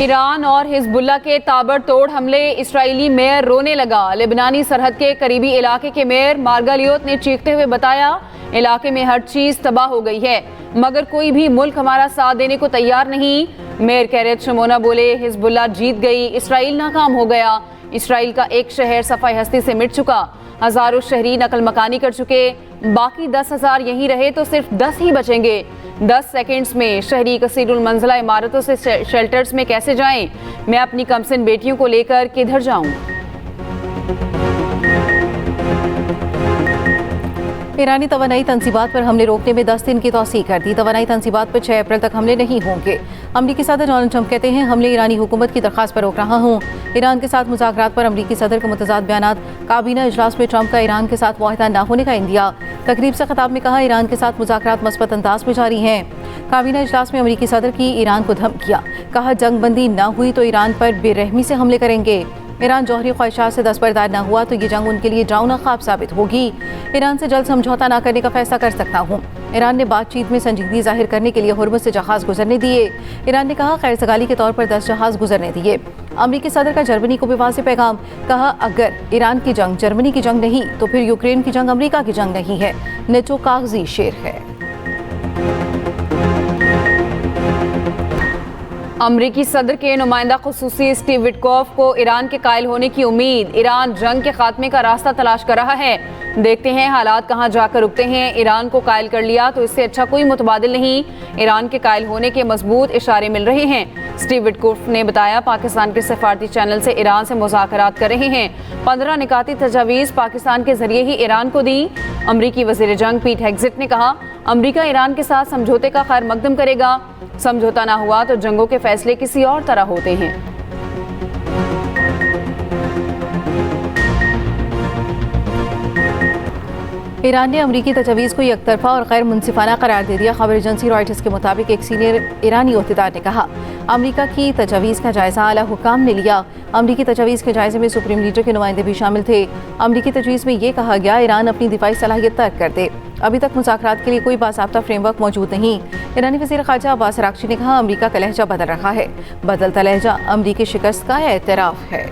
Iran और Hezbollah के ताबड़तोड़ हमले, इस्राएली मेयर रोने लगा। लेबनानी सरहद के करीबी इलाके के मेयर मार्गालियोत ने चीखते हुए बताया, इलाके में हर चीज तबाह हो गई है, मगर कोई भी मुल्क हमारा साथ देने को तैयार नहीं। मेयर कैरेत शमोना बोले, हिजबुल्लाह जीत गई, इसराइल नाकाम हो गया। इसराइल का एक शहर सफाई हस्ती से मिट चुका, हजारों शहरी नकल मकानी कर चुके, बाकी 10,000 यहीं रहे तो सिर्फ 10 ही बचेंगे। 10 सेकंड्स में शहरी कसीरुल मंजिला इमारतों से शेल्टर्स में कैसे जाएं? मैं अपनी कमसिन बेटियों को लेकर किधर जाऊं? ईरानी तवानाई तंसीबात पर हमले रोकने में 10 दिन की तौसीह कर दी। तवानाई तंसीबात पर 6 अप्रैल तक हमले नहीं होंगे। अमरीकी सदर डोनाल्ड ट्रंप कहते हैं, हमले ईरानी हुकूमत की दरख्वास्त पर रोक रहा हूँ। ईरान के साथ मुज़ाकरात पर अमरीकी सदर के मुतज़ाद बयानात। काबीना इजलास में ट्रंप का ईरान के साथ मुआहदा न होने का इंदिया। तकरीब से खिताब में कहा, ईरान के साथ मुज़ाकरात मस्बत अंदाज में जारी हैं। काबीना इजलास में अमरीकी सदर की ईरान को धमकियाँ। कहा, जंग बंदी न हुई तो ईरान पर बेरहमी से हमले करेंगे। ईरान जौहरी ख्वाहिशात से दस्तबरदार न हुआ तो ये जंग उनके लिए डरावना ख्वाब साबित होगी। ईरान से जल्द समझौता न करने का फैसला कर सकता हूँ। ईरान ने बातचीत में संजीदगी जाहिर करने के लिए हुर्मुज़ से जहाज़ गुजरने दिए। ईरान ने कहा, खैर सगाली के तौर पर 10 जहाज़ गुजरने दिए। अमरीकी सदर का जर्मनी को भी वाज़ेह पैगाम। कहा, अगर ईरान की जंग जर्मनी की जंग नहीं तो फिर यूक्रेन की जंग अमरीका की जंग नहीं है। नेटो कागजी शेर है। अमरीकी सदर के नुमाइंदा खुसूसी स्टीव विटकॉफ को ईरान के कायल होने की उम्मीद। ईरान जंग के खात्मे का रास्ता तलाश कर रहा है। देखते हैं हालात कहां जाकर रुकते हैं। ईरान को कायल कर लिया तो इससे अच्छा कोई मुतबादिल नहीं। ईरान के कायल होने के मजबूत इशारे मिल रहे हैं। स्टीव विटकॉफ ने बताया, पाकिस्तान के सफारती चैनल से ईरान से मुज़ाकरात कर रहे हैं। 15 निकाती तजावीज़ पाकिस्तान के जरिए ही ईरान को दी। अमरीकी वज़ीर जंग पीट हेग्ज़ेट ने कहा, अमरीका ईरान के साथ समझौते का खैर मकदम करेगा। समझौता ना हुआ तो जंगों के फैसले किसी और तरह होते हैं। ईरान ने अमरीकी तजवीज़ को एकतरफा और गैर मुनसिफाना करार दे दिया। खबर एजेंसी रॉयटर्स के मुताबिक एक सीनियर ईरानी ओहदेदार ने कहा, अमरीका की तजवीज़ का जायज़ा आला हुकाम ने लिया। अमरीकी तजवीज़ के जायजे में सुप्रीम लीडर के नुमाइंदे भी शामिल थे। अमरीकी तजवीज़ में ये कहा गया, ईरान अपनी दिफाई सलाहियत तर्क कर दे। अभी तक मुज़ाकरात के लिए कोई बाज़ाब्ता फ्रेमवर्क मौजूद नहीं। ईरानी वज़ीर ख़ारजा अब्बास अराग़ची ने कहा, अमरीका का लहजा बदल रहा है। बदलता लहजा अमरीकी शिकस्त का एतराफ़ है।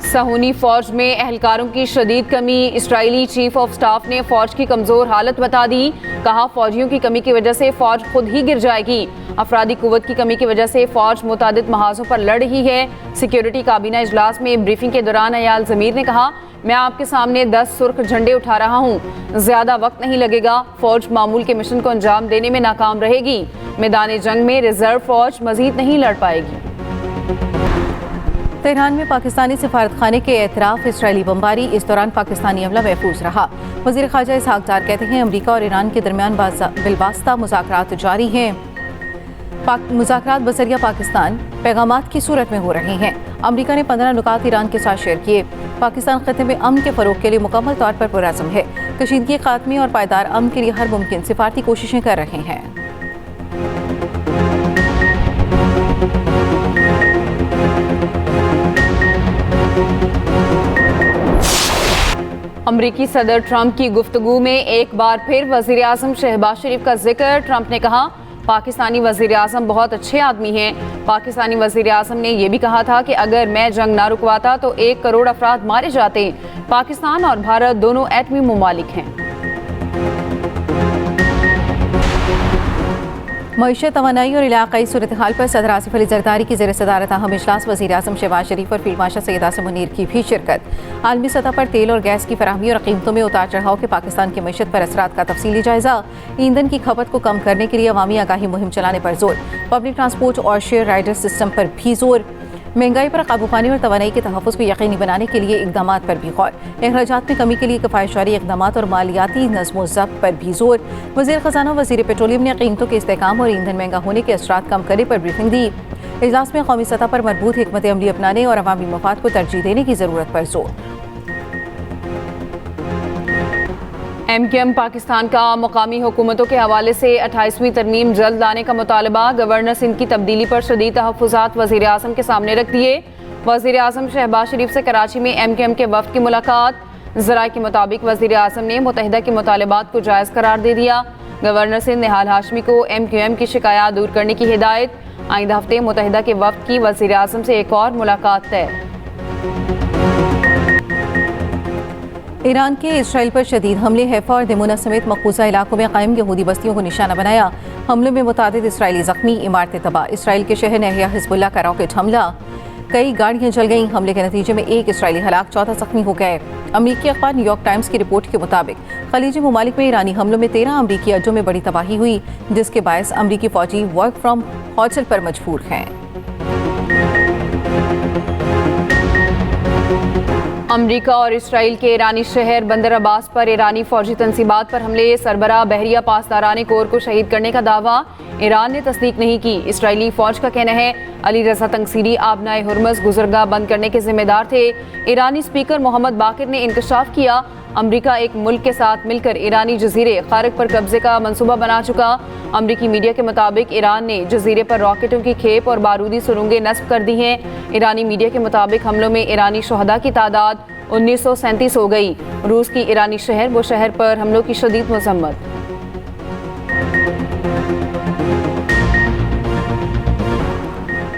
सहूनी फौज में एहलकारों की शदीद कमी। इसराइली चीफ ऑफ स्टाफ ने फौज की कमजोर हालत बता दी। कहा, फौजियों की कमी की वजह से फौज खुद ही गिर जाएगी। अफरादी कुव्वत की कमी की वजह से फौज मुतादिद महाजों पर लड़ रही है। सिक्योरिटी काबीना इजलास में ब्रीफिंग के दौरान अयाल ज़मीर ने कहा, मैं आपके सामने 10 सुर्ख झंडे उठा रहा हूँ। ज्यादा वक्त नहीं लगेगा। फौज मामूल के मिशन को अंजाम देने में नाकाम रहेगी। मैदान जंग में रिजर्व फौज मजीद नहीं लड़ पाएगी। तेहरान में पाकिस्तानी सिफारत खाने के एतराफ़ इजरायली बमबारी। इस दौरान पाकिस्तानी अमला महफूज रहा। वज़ीर ख़ारजा इसहाक़ डार कहते हैं, अमरीका और ईरान के दरमियान बिलवास्ता मुज़ाकरात जारी हैं। मुज़ाकरात बसरिया पाकिस्तान पैगामात की सूरत में हो रहे हैं। अमरीका ने 15 नुकात ईरान के साथ शेयर किए। पाकिस्तान ख़त्े में अमन के फ़रोग़ के लिए मुकम्मल तौर पर पुरअज़्म है। कशीदगी ख़ात्मे और पायदार अमन के लिए हर मुमकिन सिफारती कोशिशें कर रहे हैं। अमरीकी सदर ट्रंप की गुफ्तगू में एक बार फिर वज़ीर आज़म शहबाज शरीफ का जिक्र। ट्रंप ने कहा, पाकिस्तानी वज़ीर आज़म बहुत अच्छे आदमी हैं। पाकिस्तानी वज़ीर आज़म ने यह भी कहा था कि अगर मैं जंग ना रुकवाता तो 1 करोड़ अफराद मारे जाते। पाकिस्तान और भारत दोनों एटमी ममालिक हैं। मईशत, तवानाई और इलाक़ाई सूरत हाल पर सदर आसिफ अली ज़रदारी की ज़ेर सदारत अहम इजलास। वज़ीर आज़म शहबाज शरीफ और फील्ड मार्शल सैयद आसिम मुनीर की भी शिरकत। आलमी सतह पर तेल और गैस की फराहमी और कीमतों में उतार चढ़ाव के पाकिस्तान की मईशत पर असरात का तफसीली जायजा। ईंधन की खपत को कम करने के लिए अवामी आगाही मुहिम चलाने पर जोर। पब्लिक ट्रांसपोर्ट और शेयर राइडर सिस्टम पर भी जोर। महंगाई पर काबू पाने और तवानाई के तहफ़्फ़ुज़ को यकीनी बनाने के लिए इक़दामात पर भी गौर। अखराजात में कमी के लिए किफ़ायतशारी इक़दामात और मालियाती नज़्म ज़ब्त पर भी जोर। वज़ीर ख़ज़ाना वज़ीर पेट्रोलियम ने कीमतों के इस्तेहकाम और ईंधन महंगा होने के असरात कम करने पर ब्रीफिंग दी। इजलास में कौमी सतह पर मजबूत हिकमत अमली अपनाने और अवामी मफाद को तरजीह देने की ज़रूरत पर जोर। MQM पाकिस्तान का मकामी हुकूमतों के हवाले से 28वीं तरमीम जल्द लाने का मुतालबा। गवर्नर सिंध की तब्दीली पर शदीद तहफ़्फ़ुज़ात वज़ीर आज़म के सामने रख दिए। वज़ीर आज़म शहबाज शरीफ से कराची में MQM के वफ़द की मुलाकात। ज़राए के मुताबिक वज़ीर आज़म ने मुत्तहिदा के मुतालबात को जायज़ करार दे दिया। गवर्नर से निहाल हाशमी को MQM की शिकायत दूर करने की हिदायत। आइंदा हफ्ते मुत्तहिदा के वफ़द की वज़ीर आज़म से एक और मुलाकात तय। ईरान के इसराइल पर शदीद हमले, हैफा और दिमुना समेत मकबूजा इलाकों में कायम यहूदी बस्तियों को निशाना बनाया। हमलों में मुतादिद इसराइली जख्मी, इमारतें तबाह। इसराइल के शहर नहरिया हिजबुल्लाह का रॉकेट हमला, कई गाड़ियां जल गईं। हमले के नतीजे में एक इसराइली हलाक, 14 जख्मी हो गए। अमरीकी अखबार न्यूयॉर्क टाइम्स की रिपोर्ट के मुताबिक खलीजी ममालिक में ईरानी हमलों में 13 अमरीकी अड्डों में बड़ी तबाही हुई, जिसके बायस अमरीकी फौजी वर्क फ्रॉम होटल पर मजबूर हैं। अमरीका और इसराइल के ईरानी शहर बंदर अब्बास पर ईरानी फौजी तंसीबात पर हमले, सरबराह बहरिया पासदारान कोर को शहीद करने का दावा। ईरान ने तस्दीक नहीं की। इसराइली फौज का कहना है अली रजा तंगसीरी आबनाए हुर्मस गुजरगाह बंद करने के जिम्मेदार थे। ईरानी स्पीकर मोहम्मद बाकिर ने इंकशाफ किया, अमरीका एक मुल्क के साथ मिलकर ईरानी जजीरे खारिक पर कब्जे का मंसूबा बना चुका। अमरीकी मीडिया के मुताबिक ईरान ने जजीरे पर रॉकेटों की खेप और बारूदी सुरंगें नस्ब कर दी हैं। ईरानी मीडिया के मुताबिक हमलों में ईरानी शहदा की तादाद 1937 हो गई। रूस की ईरानी शहर वो शहर पर हमलों की शदीद मजम्मत।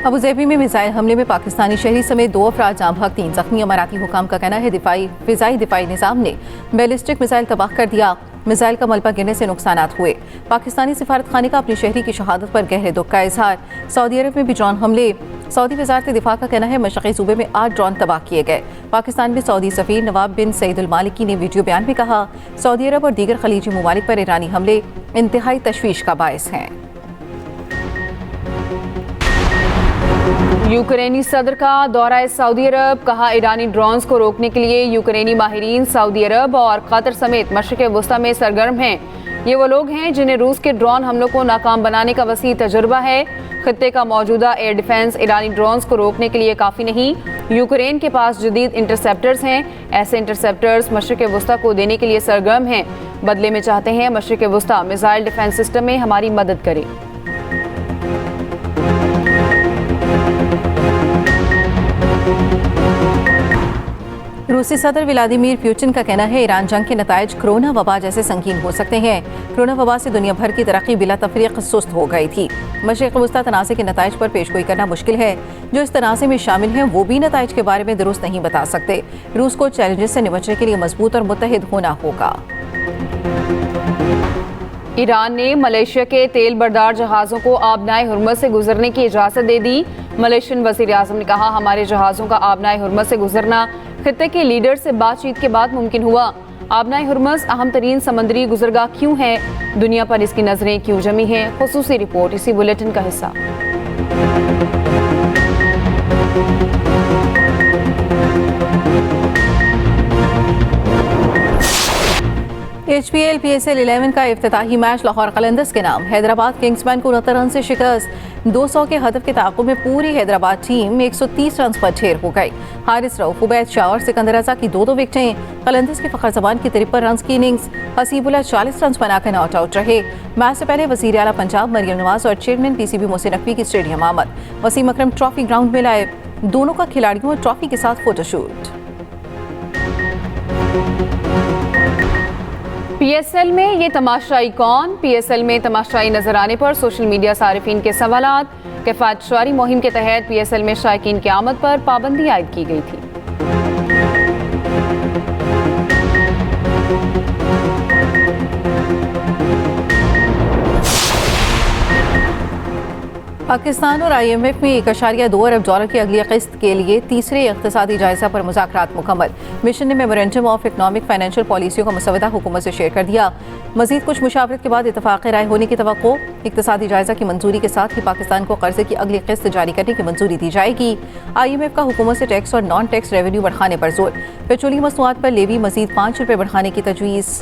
अबुज़ेबी में मिसाइल हमले में पाकिस्तानी शहरी समेत 2 अफराद जाँ बहक, 3 जख्मी। अमाराती हुकाम का कहना है फिजाई दिफाई निज़ाम ने बैलिस्टिक मिसाइल तबाह कर दिया। मिसाइल का मलबा गिरने से नुकसानात हुए। पाकिस्तानी सिफारत खाने का अपनी शहरी की शहादत पर गहरे दुख का इजहार। सऊदी अरब में भी ड्रोन हमले, सऊदी वजारत दिफा का कहना है मशरक़ी सूबे में 8 ड्रोन तबाह किए गए। पाकिस्तान में सऊदी सफ़ीर नवाब बिन सईदुल मालिकी ने वीडियो बयान में कहा, सऊदी अरब और दीगर खलीजी ममालिक पर ईरानी हमले इंतहाई तशवीश का बायस हैं। यूक्रेनी सदर का दौरा सऊदी अरब, कहा ईरानी ड्रोन्स को रोकने के लिए यूक्रेनी माहिरीन सऊदी अरब और कतर समेत मशरिक़ वस्ता में सरगर्म हैं। ये वो लोग हैं जिन्हें रूस के ड्रोन हमलों को नाकाम बनाने का वसी तजुर्बा है। खित्ते का मौजूदा एयर डिफेंस ईरानी ड्रोन्स को रोकने के लिए काफ़ी नहीं। यूक्रेन के पास जदीद इंटरसेप्टर्स हैं। ऐसे इंटरसेप्टर्स मशरिक़ वस्ता को देने के लिए सरगर्म हैं। बदले में चाहते हैं मशरिक़ वस्ता मिसाइल डिफेंस सिस्टम में हमारी मदद करे। रूसी सदर व्लादिमीर पुतिन का कहना है ईरान जंग के नतायज कोरोना वबा जैसे संगीन हो सकते हैं। कोरोना वबा से दुनिया भर की तरक्की बिला तफरीक सुस्त हो गई थी। मशरिक़ वस्ता तनाज़े के नतायज पर पेशगोई करना मुश्किल है। जो इस तनाज़े में शामिल हैं वो भी नतायज के बारे में दुरुस्त नहीं बता सकते। रूस को चैलेंजेस से निपटने के लिए मजबूत और मुत्तहिद होना होगा। ईरान ने मलेशिया के तेल बरदार जहाज़ों को आबनाए हुर्मस से गुजरने की इजाज़त दे दी। मलेशियन वज़ीर आज़म ने कहा, हमारे जहाज़ों का आबनाए हुर्मस से गुजरना खित्ते के लीडर से बातचीत के बाद मुमकिन हुआ। आबनाए हुर्मस अहम तरीन समंदरी गुजरगाह क्यों है, दुनिया पर इसकी नजरें क्यों जमी हैं, खुसूसी रिपोर्ट इसी बुलेटिन का हिस्सा। HPL PSL 11 का इफ्तिताही मैच लाहौर कलंदर्स के नाम। हैदराबाद किंग्समैन को 69 रन से शिकस्त। 200 के हदफ के ताक़ुब में पूरी हैदराबाद टीम 130 रन पर ढेर हो गई। हारिस रऊफ, उबैद शाह और सिकंदर रजा की 2-2 विकेटें। कलंदर्स के फ़खर जमान की 53 रन की इनिंग्स। हसीबुल्लाह 40 रन बनाकर नॉट आउट रहे। मैच से पहले वज़ीर आला पंजाब मरियम नवाज और चेयरमैन PCB मोहसिन नकवी की स्टेडियम आमद। वसीम अकरम ट्रॉफी ग्राउंड में लाए। दोनों का खिलाड़ियों और ट्रॉफी के साथ फोटोशूट। PSL में ये तमाशाई कौन? PSL में तमाशाई नजर आने पर सोशल मीडिया सारिफीन के सवालात। किफायत शुआरी मुहिम के तहत PSL में शायकीन की आमद पर पाबंदी आयद की गई थी। पाकिस्तान और IMF में $1.2 अरब की अगली किस्त के लिए तीसरे इक़्तिसादी जायजा पर मुज़ाकरात मुकम्मल। मिशन ने मेमोरेंडम ऑफ इकनॉमिक फाइनेंशियल पॉलिसियों का मसवदा हुकूमत से शेयर कर दिया। मजीद कुछ मुशावरत के बाद इत्तफ़ाक़ राय होने की तवक्को। इक़्तिसादी जायजा की मंजूरी के साथ ही पाकिस्तान को कर्जे की अगली किस्त जारी करने की मंजूरी दी जाएगी। IMF का हुकूमत से टैक्स और नॉन टैक्स रेवेन्यू बढ़ाने पर जोर। पेट्रोलियम मसनूआत पर लेवी मजीद ₹5 बढ़ाने की तजवीज़।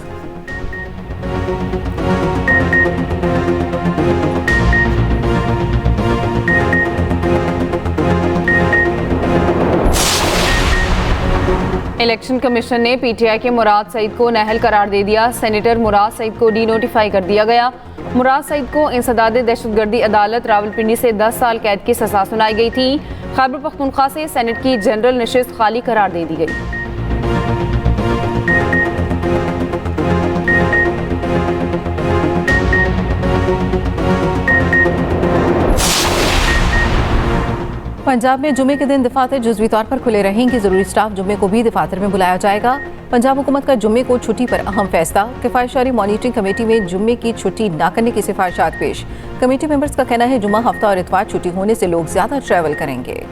इलेक्शन कमीशन ने PTI के मुराद सईद को नाअहल करार दे दिया। सेनेटर मुराद सईद को डी-नोटिफाई कर दिया गया। मुराद सईद को इंसदाद दहशतगर्दी अदालत रावलपिंडी से 10 साल कैद की सजा सुनाई गई थी। खैबर पख्तूनख्वा से सेनेट की जनरल नशिस्त खाली करार दे दी गई। पंजाब में जुमे के दिन दफातर जुज़वी तौर पर खुले रहेंगे। ज़रूरी स्टाफ जुमे को भी दफातर में बुलाया जाएगा। पंजाब हुकूमत का जुमे को छुट्टी पर अहम फैसला। किफ़ायतशारी मॉनिटरिंग कमेटी में जुमे की छुट्टी न करने की सिफारिशात पेश। कमेटी मेंबर्स का कहना है जुमा हफ्ता और इतवार छुट्टी होने से लोग ज़्यादा ट्रैवल करेंगे।